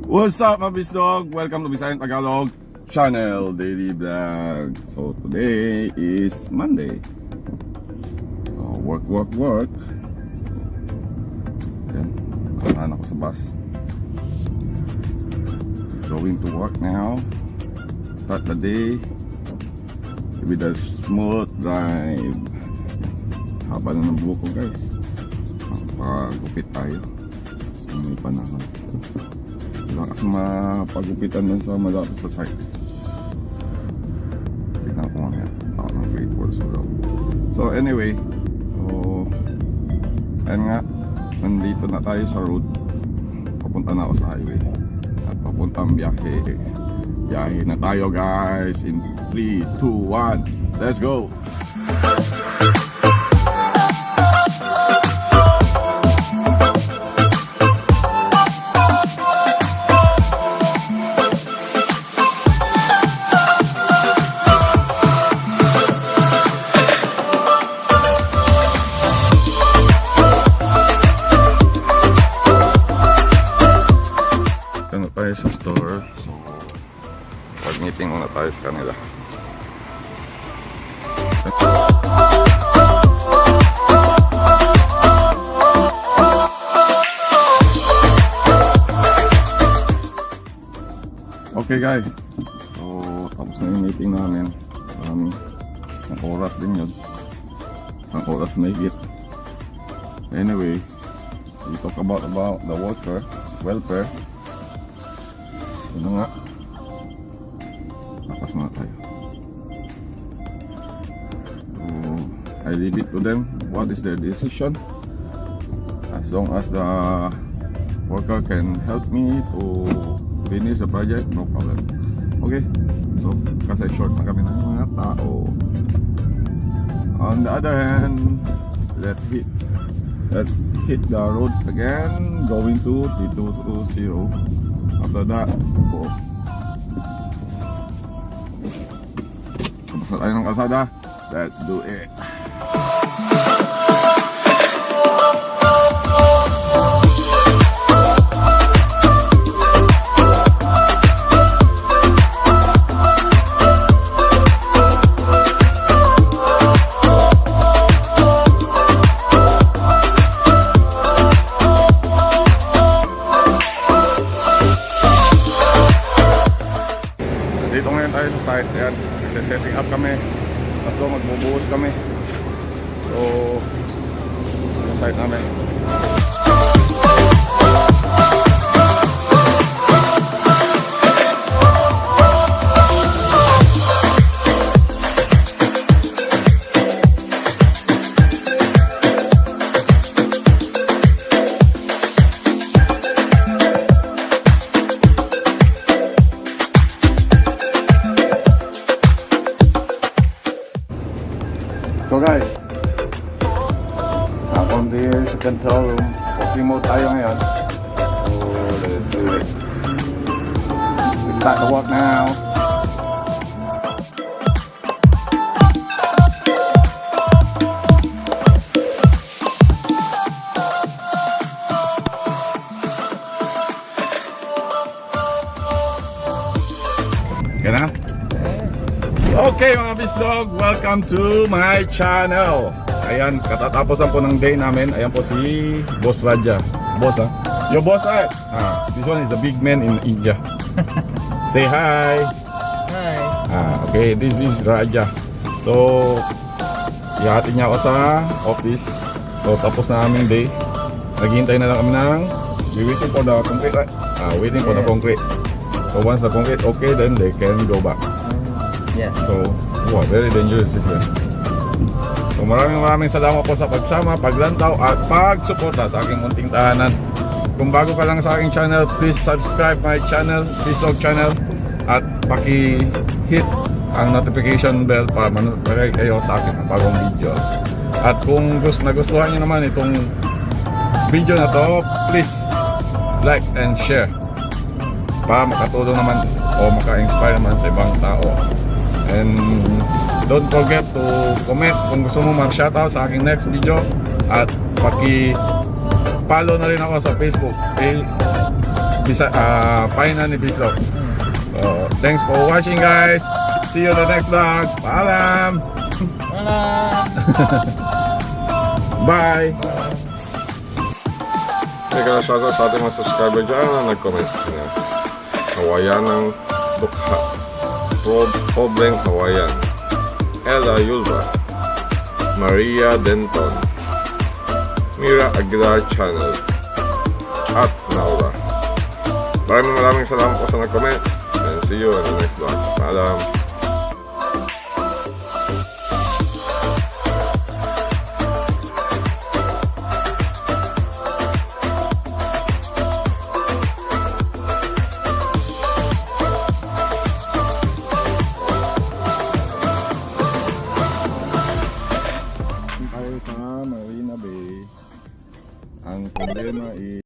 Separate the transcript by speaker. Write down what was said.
Speaker 1: What's up mga VisLog? Welcome to Visayang Tagalog channel daily vlog. So today is Monday. Work. Ayan, nakahan ako sa bus. Going to work now. Start the day with a smooth drive. Haba na ng buhok ko guys. Pagupit tayo. May panahon. Wala kasi mapagupitan dun sa malapit sa site. Tignan ko mamaya. Ako ng grade 4 so anyway, ayun nga, nandito na tayo sa road. Papunta na ako sa highway at papuntang biyahe. Biyahe na tayo guys in 3, 2, 1, let's go! Sa store, so pag-meeting muna tayo sa kanila. Okay guys, so tapos na yung meeting namin. Isang oras din yun, isang oras na higit. Anyway, we talk about the worker welfare. Ano nga, lakas muna tayo. So, I leave it to them what is their decision. As long as the worker can help me to finish the project, no problem. Okay, so kasi short na kami ng mga tao. On the other hand, let's hit the road again, going to T220. After that, tapos na tayo ng kalsada. Let's do it. Dito ngayon tayo sa site. Ayan, setting up kami. Tapos doon magbubuhos kami. So, yung site namin. So guys, on here sa control room, walking mode tayo ngayon. So let's do it. We start the walk now. Okay na? Okay mga VisLog, welcome to my channel. Ayan, katatapos po ng day namin. Ayan po si Boss Raja. Boss ha? Your boss right? This one is the big man in India. Say hi.
Speaker 2: Hi.
Speaker 1: Okay, this is Raja. So, ihatid niya ako sa office. So, tapos na aming day. Naghihintay na lang kami ng waiting for the concrete, right? Waiting for the concrete. So, once the concrete okay, then they can go back.
Speaker 2: Yes.
Speaker 1: So, wow, very dangerous situation. So, maraming salamat po sa pagsama, paglantaw at pagsuporta sa aking munting tahanan. Kung bago ka lang sa aking channel, please subscribe my channel, VisLog channel, at paki-hit ang notification bell para manotify kayo sa aking bagong videos. At kung nagustuhan nyo naman itong video na to, please like and share para makatulong naman o maka-inspire naman sa ibang tao. And don't forget to comment kung gusto mo mag-shoutout sa aking next video. At paki-follow na rin ako sa Facebook painan ni VisLog. So, thanks for watching guys. See you in the next vlog. Paalam.
Speaker 2: Wala.
Speaker 1: Bye.
Speaker 3: Teka, shoutout sa ating mga subscriber dyan na nag-comment niya. Hawayan ng Bukha. Pobleng Hawayan. Ella Yulba. Maria Denton. Mira Aguilar Channel. At Naura. Maraming salamat po sa nag-comment. And see you in the next vlog. Paalam.
Speaker 1: Tayo sa Marina Bay. Ang problema is